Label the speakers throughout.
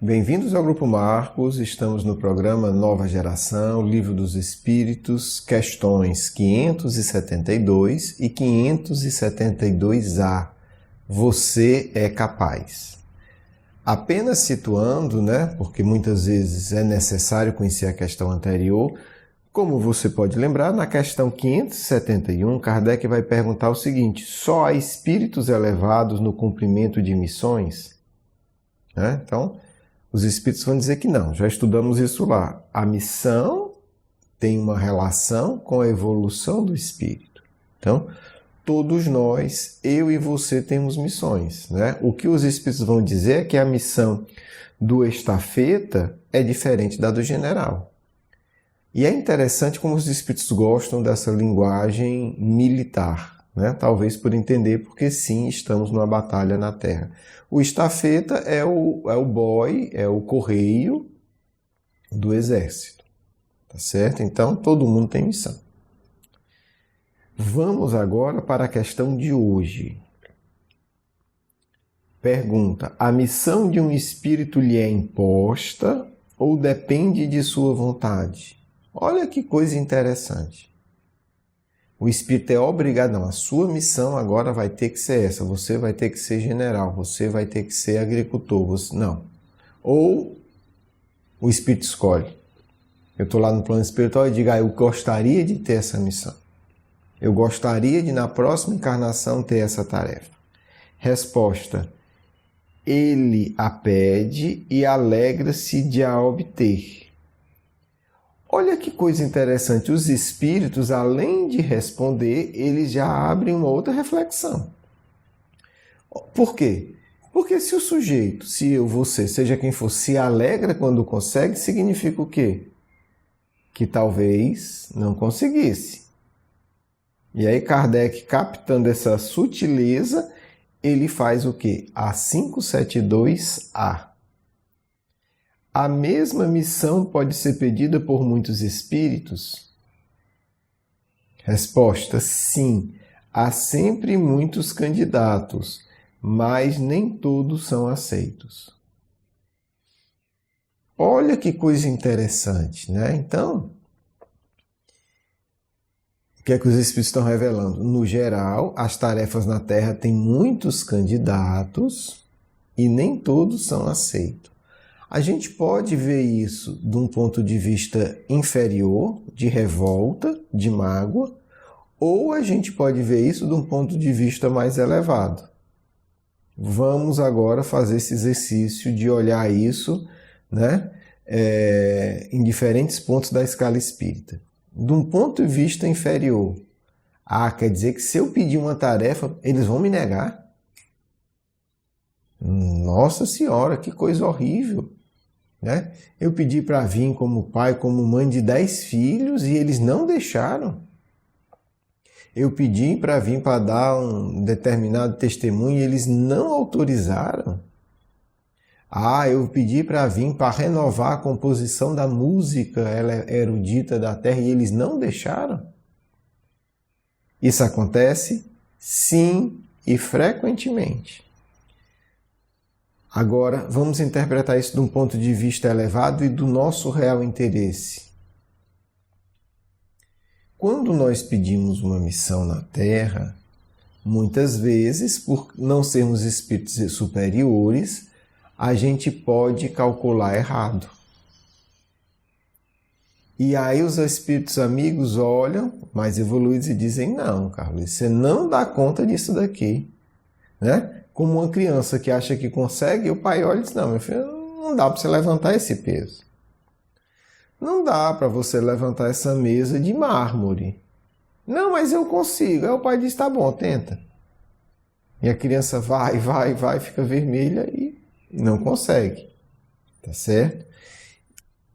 Speaker 1: Bem-vindos ao Grupo Marcos, estamos no programa Nova Geração, Livro dos Espíritos, questões 572 e 572A. Você é capaz. Apenas situando, porque muitas vezes é necessário conhecer a questão anterior, como você pode lembrar, na questão 571, Kardec vai perguntar o seguinte: só há espíritos elevados no cumprimento de missões? Então, os espíritos vão dizer que não, já estudamos isso lá. A missão tem uma relação com a evolução do espírito. Então, todos nós, eu e você, temos missões. O que os espíritos vão dizer é que a missão do estafeta é diferente da do general. E é interessante como os espíritos gostam dessa linguagem militar. Talvez por entender, porque sim, estamos numa batalha na Terra. O estafeta é o boy, é o correio do exército. Tá certo? Então, todo mundo tem missão. Vamos agora para a questão de hoje. Pergunta: a missão de um espírito lhe é imposta ou depende de sua vontade? Olha que coisa interessante. O espírito é obrigado, não, a sua missão agora vai ter que ser essa, você vai ter que ser general, você vai ter que ser agricultor, não. Ou o espírito escolhe. Eu estou lá no plano espiritual e digo, eu gostaria de ter essa missão. Eu gostaria de, na próxima encarnação, ter essa tarefa. Resposta: ele a pede e alegra-se de a obter. Olha que coisa interessante, os espíritos, além de responder, eles já abrem uma outra reflexão. Por quê? Porque se o sujeito, se eu, você, seja quem for, se alegra quando consegue, significa o quê? Que talvez não conseguisse. E aí Kardec, captando essa sutileza, ele faz o quê? A 572A. A mesma missão pode ser pedida por muitos espíritos? Resposta: sim. Há sempre muitos candidatos, mas nem todos são aceitos. Olha que coisa interessante, Então, o que é que os espíritos estão revelando? No geral, as tarefas na Terra têm muitos candidatos e nem todos são aceitos. A gente pode ver isso de um ponto de vista inferior, de revolta, de mágoa, ou a gente pode ver isso de um ponto de vista mais elevado. Vamos agora fazer esse exercício de olhar isso em diferentes pontos da escala espírita. De um ponto de vista inferior, quer dizer que se eu pedir uma tarefa, eles vão me negar? Nossa Senhora, que coisa horrível! Eu pedi para vir como pai, como mãe de 10 filhos e eles não deixaram. Eu pedi para vir para dar um determinado testemunho e eles não autorizaram. Eu pedi para vir para renovar a composição da música erudita da Terra e eles não deixaram. Isso acontece? Sim, e frequentemente. Agora, vamos interpretar isso de um ponto de vista elevado e do nosso real interesse. Quando nós pedimos uma missão na Terra, muitas vezes, por não sermos espíritos superiores, a gente pode calcular errado. E aí os espíritos amigos olham, mais evoluídos, e dizem, não, Carlos, você não dá conta disso daqui. Como uma criança que acha que consegue, e o pai olha e diz, não, meu filho, não dá para você levantar esse peso. Não dá para você levantar essa mesa de mármore. Não, mas eu consigo. Aí o pai diz, tá bom, tenta. E a criança vai, fica vermelha e não consegue. Tá certo?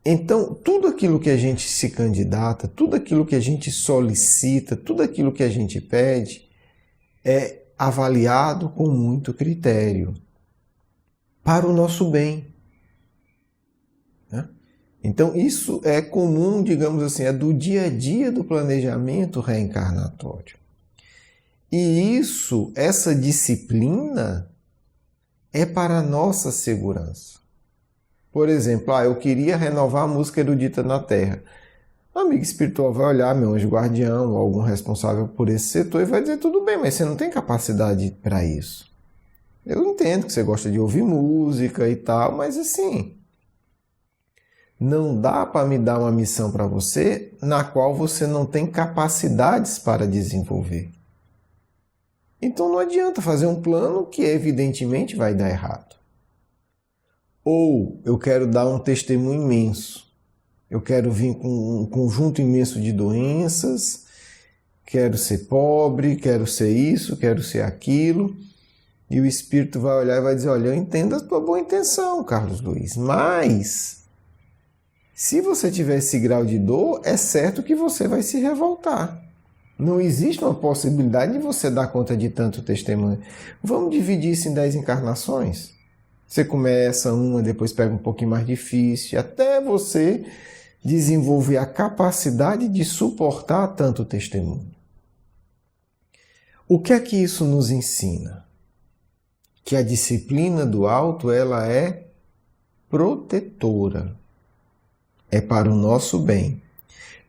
Speaker 1: Então, tudo aquilo que a gente se candidata, tudo aquilo que a gente solicita, tudo aquilo que a gente pede, é avaliado com muito critério, para o nosso bem. Então, isso é comum, digamos assim, é do dia a dia do planejamento reencarnatório. E essa disciplina é para a nossa segurança. Por exemplo, eu queria renovar a música erudita na Terra. O amigo espiritual vai olhar, meu anjo guardião, ou algum responsável por esse setor, e vai dizer, tudo bem, mas você não tem capacidade para isso. Eu entendo que você gosta de ouvir música e tal, mas assim, não dá para me dar uma missão para você na qual você não tem capacidades para desenvolver. Então não adianta fazer um plano que evidentemente vai dar errado. Ou eu quero dar um testemunho imenso. Eu quero vir com um conjunto imenso de doenças, quero ser pobre, quero ser isso, quero ser aquilo. E o Espírito vai olhar e vai dizer, olha, eu entendo a tua boa intenção, Carlos Luiz, mas se você tiver esse grau de dor, é certo que você vai se revoltar. Não existe uma possibilidade de você dar conta de tanto testemunho. Vamos dividir isso em 10 encarnações? Você começa uma, depois pega um pouquinho mais difícil, até você desenvolver a capacidade de suportar tanto testemunho. O que é que isso nos ensina? Que a disciplina do alto, ela é protetora. É para o nosso bem.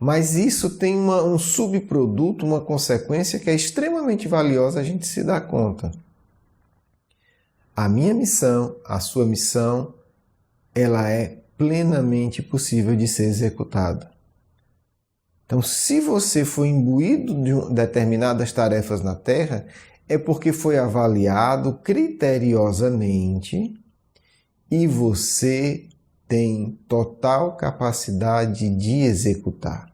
Speaker 1: Mas isso tem um subproduto, uma consequência que é extremamente valiosa a gente se dar conta. A minha missão, a sua missão, ela é plenamente possível de ser executada. Então, se você foi imbuído de determinadas tarefas na Terra, é porque foi avaliado criteriosamente e você tem total capacidade de executar.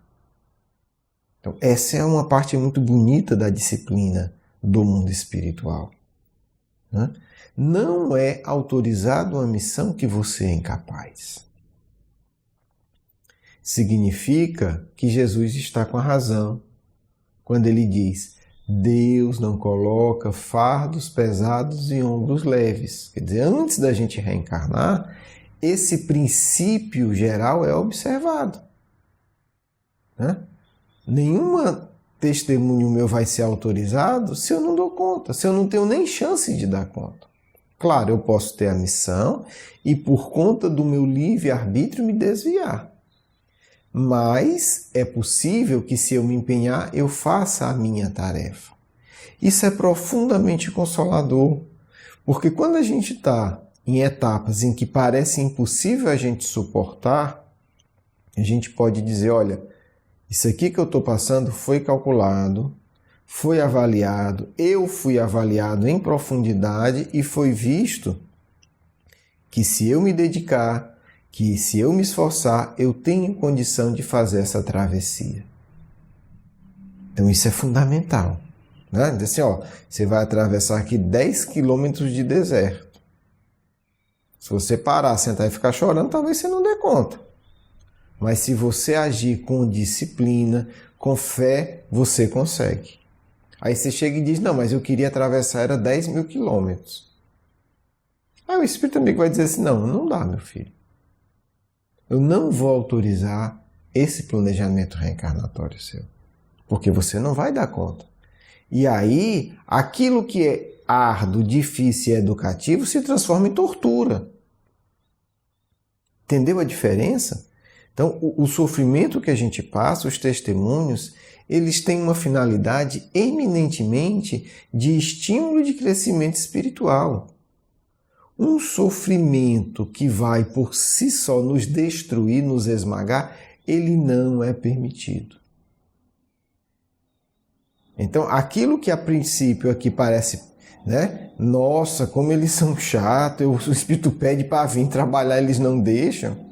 Speaker 1: Então, essa é uma parte muito bonita da disciplina do mundo espiritual. Não é autorizado uma missão que você é incapaz. Significa que Jesus está com a razão quando ele diz: Deus não coloca fardos pesados em ombros leves. Quer dizer, antes da gente reencarnar, esse princípio geral é observado. Nenhuma testemunho meu vai ser autorizado se eu não dou conta, se eu não tenho nem chance de dar conta. Claro, eu posso ter a missão e por conta do meu livre-arbítrio me desviar. Mas é possível que, se eu me empenhar, eu faça a minha tarefa. Isso é profundamente consolador, porque quando a gente está em etapas em que parece impossível a gente suportar, a gente pode dizer, olha, isso aqui que eu estou passando foi calculado, foi avaliado, eu fui avaliado em profundidade e foi visto que se eu me dedicar, que se eu me esforçar, eu tenho condição de fazer essa travessia. Então isso é fundamental. Diz assim, você vai atravessar aqui 10 quilômetros de deserto. Se você parar, sentar e ficar chorando, talvez você não dê conta. Mas se você agir com disciplina, com fé, você consegue. Aí você chega e diz, não, mas eu queria atravessar, era 10 mil quilômetros. Aí o Espírito amigo vai dizer assim, não dá, meu filho. Eu não vou autorizar esse planejamento reencarnatório seu, porque você não vai dar conta. E aí, aquilo que é árduo, difícil e educativo se transforma em tortura. Entendeu a diferença? Então, o sofrimento que a gente passa, os testemunhos, eles têm uma finalidade eminentemente de estímulo de crescimento espiritual. Um sofrimento que vai por si só nos destruir, nos esmagar, ele não é permitido. Então, aquilo que a princípio aqui parece, nossa, como eles são chatos, o Espírito pede para vir trabalhar, eles não deixam.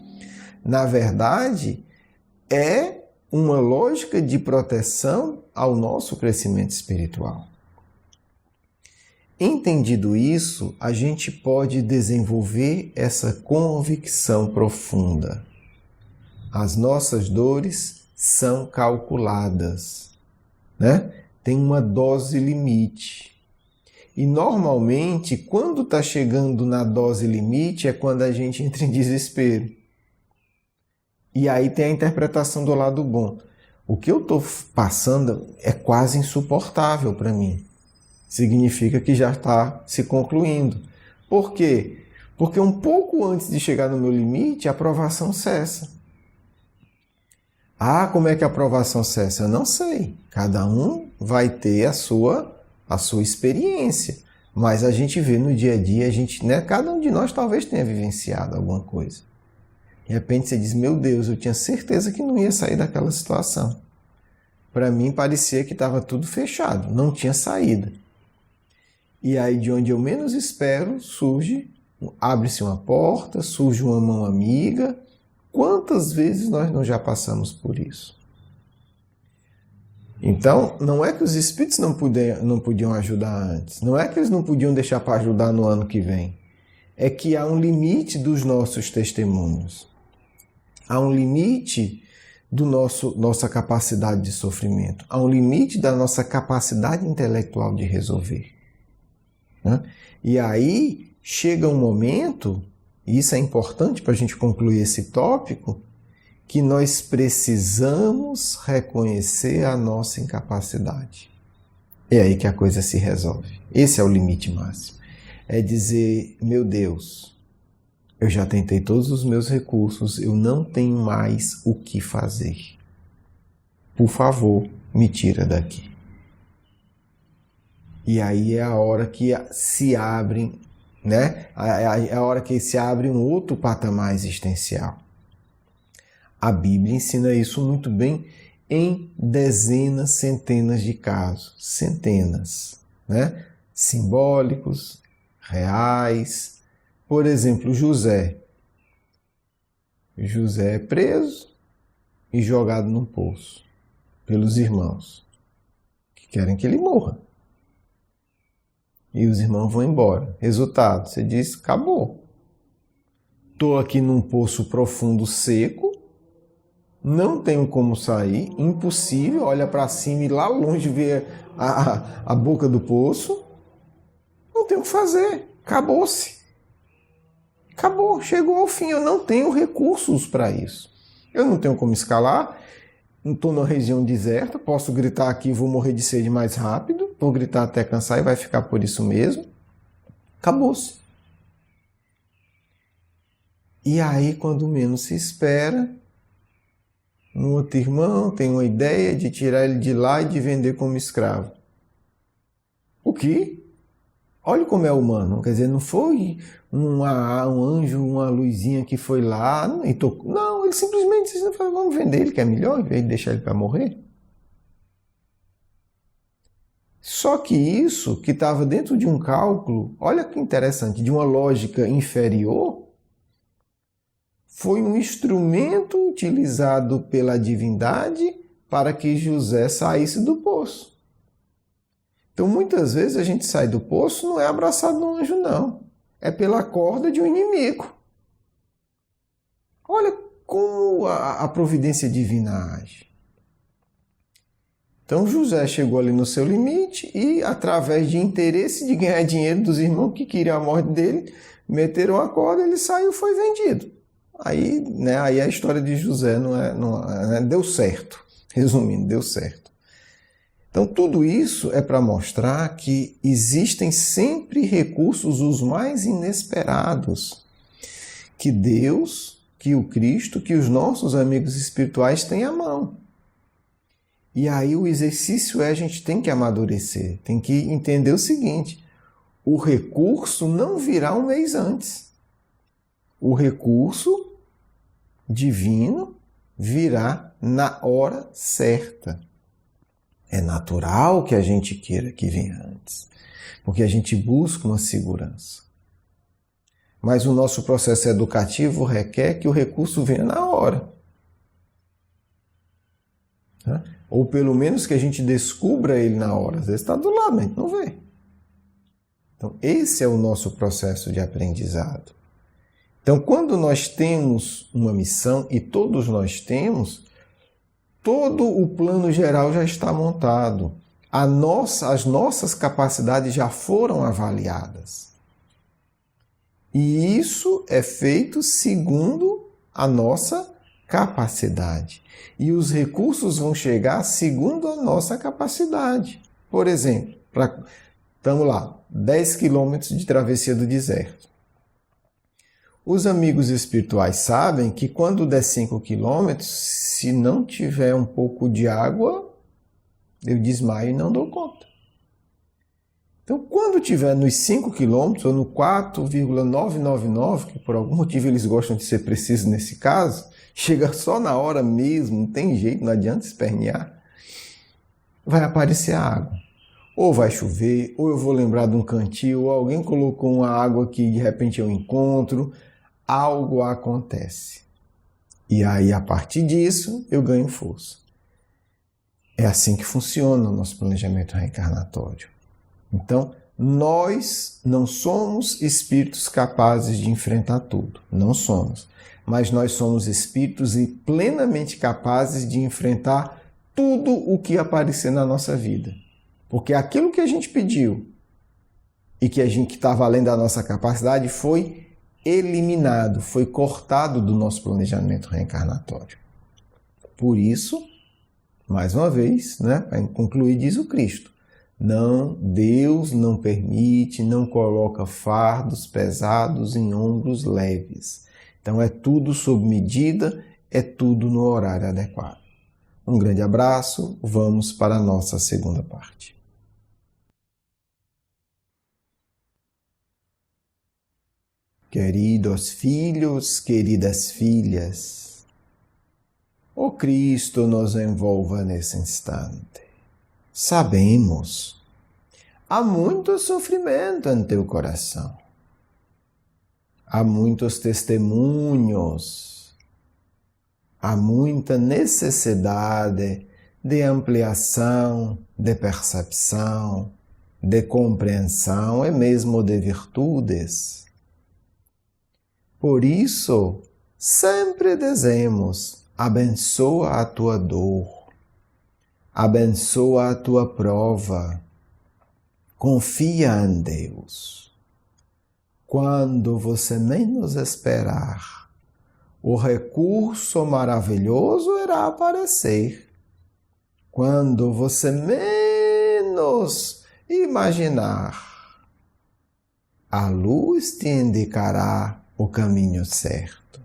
Speaker 1: Na verdade, é uma lógica de proteção ao nosso crescimento espiritual. Entendido isso, a gente pode desenvolver essa convicção profunda. As nossas dores são calculadas, Tem uma dose limite. E normalmente, quando está chegando na dose limite, é quando a gente entra em desespero. E aí tem a interpretação do lado bom. O que eu estou passando é quase insuportável para mim. Significa que já está se concluindo. Por quê? Porque um pouco antes de chegar no meu limite, a aprovação cessa. Ah, como é que a aprovação cessa? Eu não sei. Cada um vai ter a sua experiência. Mas a gente vê no dia a dia, cada um de nós talvez tenha vivenciado alguma coisa. De repente você diz, meu Deus, eu tinha certeza que não ia sair daquela situação. Para mim parecia que estava tudo fechado, não tinha saída. E aí de onde eu menos espero, abre-se uma porta, surge uma mão amiga. Quantas vezes nós não já passamos por isso? Então, não é que os espíritos não podiam ajudar antes, não é que eles não podiam deixar para ajudar no ano que vem. É que há um limite dos nossos testemunhos. Há um limite nossa capacidade de sofrimento. Há um limite da nossa capacidade intelectual de resolver. Né? E aí chega um momento, e isso é importante para a gente concluir esse tópico, que nós precisamos reconhecer a nossa incapacidade. É aí que a coisa se resolve. Esse é o limite máximo. É dizer, meu Deus, eu já tentei todos os meus recursos, eu não tenho mais o que fazer. Por favor, me tira daqui. E aí é a hora que se abrem, né? É a hora que se abre um outro patamar existencial. A Bíblia ensina isso muito bem em dezenas, centenas de casos. Centenas, né? Simbólicos, reais. Por exemplo, José. José é preso e jogado num poço pelos irmãos, que querem que ele morra. E os irmãos vão embora. Resultado, você diz, acabou. Estou aqui num poço profundo, seco, não tenho como sair, impossível, olha para cima e lá longe vê a boca do poço. Não tenho o que fazer, acabou-se. Acabou, chegou ao fim, eu não tenho recursos para isso. Eu não tenho como escalar, estou numa região deserta, posso gritar aqui, vou morrer de sede mais rápido, vou gritar até cansar e vai ficar por isso mesmo. Acabou-se. E aí, quando menos se espera, um outro irmão tem uma ideia de tirar ele de lá e de vender como escravo. O quê? Olha como é humano. Quer dizer, não foi um anjo, uma luzinha que foi lá e tocou. Não, ele simplesmente disse, vamos vender ele que é melhor, em vez de deixar ele para morrer. Só que isso, que estava dentro de um cálculo, olha que interessante, de uma lógica inferior, foi um instrumento utilizado pela divindade para que José saísse do poço. Então, muitas vezes a gente sai do poço não é abraçado no anjo, não. É pela corda de um inimigo. Olha como a providência divina age. Então, José chegou ali no seu limite e, através de interesse de ganhar dinheiro dos irmãos que queriam a morte dele, meteram a corda, ele saiu e foi vendido. Aí, né, aí a história de José deu certo. Resumindo, deu certo. Então, tudo isso é para mostrar que existem sempre recursos os mais inesperados que Deus, que o Cristo, que os nossos amigos espirituais têm à mão. E aí o exercício a gente tem que amadurecer, tem que entender o seguinte, o recurso não virá um mês antes. O recurso divino virá na hora certa. É natural que a gente queira que venha antes, porque a gente busca uma segurança. Mas o nosso processo educativo requer que o recurso venha na hora. Ou pelo menos que a gente descubra ele na hora. Às vezes está do lado, mas a gente não vê. Então, esse é o nosso processo de aprendizado. Então, quando nós temos uma missão, e todos nós temos, todo o plano geral já está montado. As nossas capacidades já foram avaliadas. E isso é feito segundo a nossa capacidade. E os recursos vão chegar segundo a nossa capacidade. Por exemplo, estamos lá, 10 quilômetros de travessia do deserto. Os amigos espirituais sabem que quando der 5 quilômetros, se não tiver um pouco de água, eu desmaio e não dou conta. Então, quando tiver nos 5 quilômetros ou no 4,999, que por algum motivo eles gostam de ser precisos nesse caso, chega só na hora mesmo, não tem jeito, não adianta espernear, vai aparecer a água. Ou vai chover, ou eu vou lembrar de um cantil, ou alguém colocou uma água que de repente eu encontro, algo acontece. E aí, a partir disso, eu ganho força. É assim que funciona o nosso planejamento reencarnatório. Então, nós não somos espíritos capazes de enfrentar tudo. Não somos. Mas nós somos espíritos e plenamente capazes de enfrentar tudo o que aparecer na nossa vida. Porque aquilo que a gente pediu e que estava além da nossa capacidade foi eliminado, foi cortado do nosso planejamento reencarnatório. Por isso, mais uma vez, para concluir, diz o Cristo, Deus não permite, não coloca fardos pesados em ombros leves. Então é tudo sob medida, é tudo no horário adequado. Um grande abraço, vamos para a nossa segunda parte. Queridos filhos, queridas filhas, o Cristo nos envolva nesse instante. Sabemos, há muito sofrimento em teu coração. Há muitos testemunhos, há muita necessidade de ampliação, de percepção, de compreensão e mesmo de virtudes. Por isso, sempre dizemos, abençoa a tua dor, abençoa a tua prova, confia em Deus. Quando você menos esperar, o recurso maravilhoso irá aparecer. Quando você menos imaginar, a luz te indicará o caminho certo.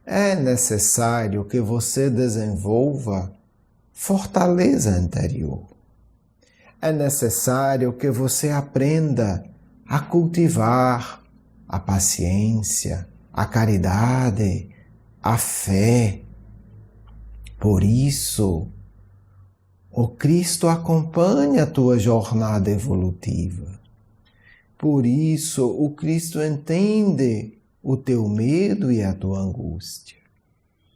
Speaker 1: É necessário que você desenvolva fortaleza interior. É necessário que você aprenda a cultivar a paciência, a caridade, a fé. Por isso, o Cristo acompanha a tua jornada evolutiva. Por isso, o Cristo entende o teu medo e a tua angústia.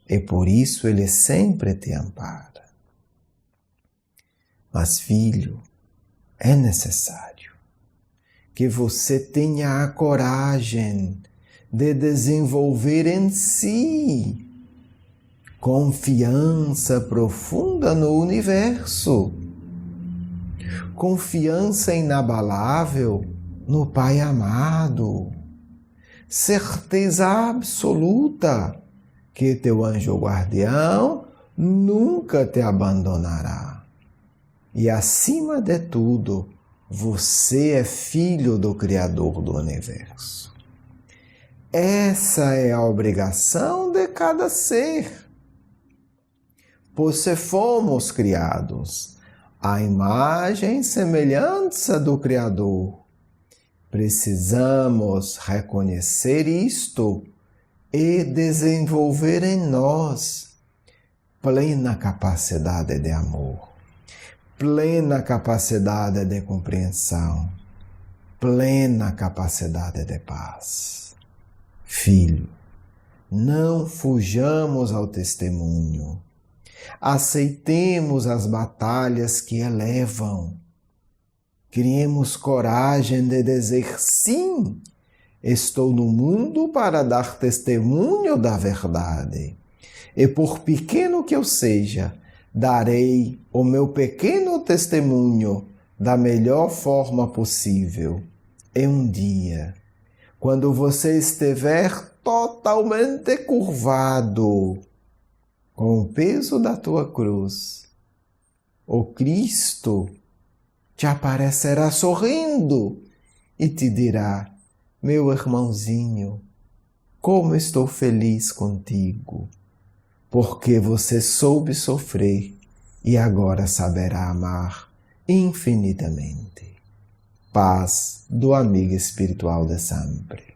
Speaker 1: E por isso ele sempre te ampara. Mas, filho, é necessário que você tenha a coragem de desenvolver em si confiança profunda no universo, confiança inabalável no Pai amado, certeza absoluta que teu anjo guardião nunca te abandonará. E acima de tudo, você é filho do Criador do Universo. Essa é a obrigação de cada ser. Pois se fomos criados à imagem e semelhança do Criador, precisamos reconhecer isto e desenvolver em nós plena capacidade de amor, plena capacidade de compreensão, plena capacidade de paz. Filho, não fujamos ao testemunho. Aceitemos as batalhas que elevam. Criemos coragem de dizer sim, estou no mundo para dar testemunho da verdade. E por pequeno que eu seja, darei o meu pequeno testemunho da melhor forma possível. E um dia, quando você estiver totalmente curvado, com o peso da tua cruz, o Cristo te aparecerá sorrindo e te dirá: meu irmãozinho, como estou feliz contigo, porque você soube sofrer e agora saberá amar infinitamente. Paz do amigo espiritual de sempre.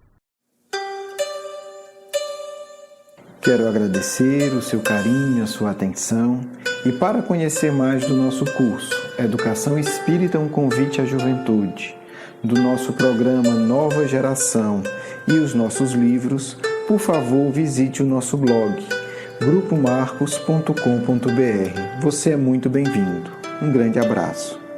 Speaker 1: Quero agradecer o seu carinho, a sua atenção e para conhecer mais do nosso curso Educação Espírita, um convite à juventude, do nosso programa Nova Geração e os nossos livros, por favor visite o nosso blog grupomarcos.com.br. Você é muito bem-vindo. Um grande abraço.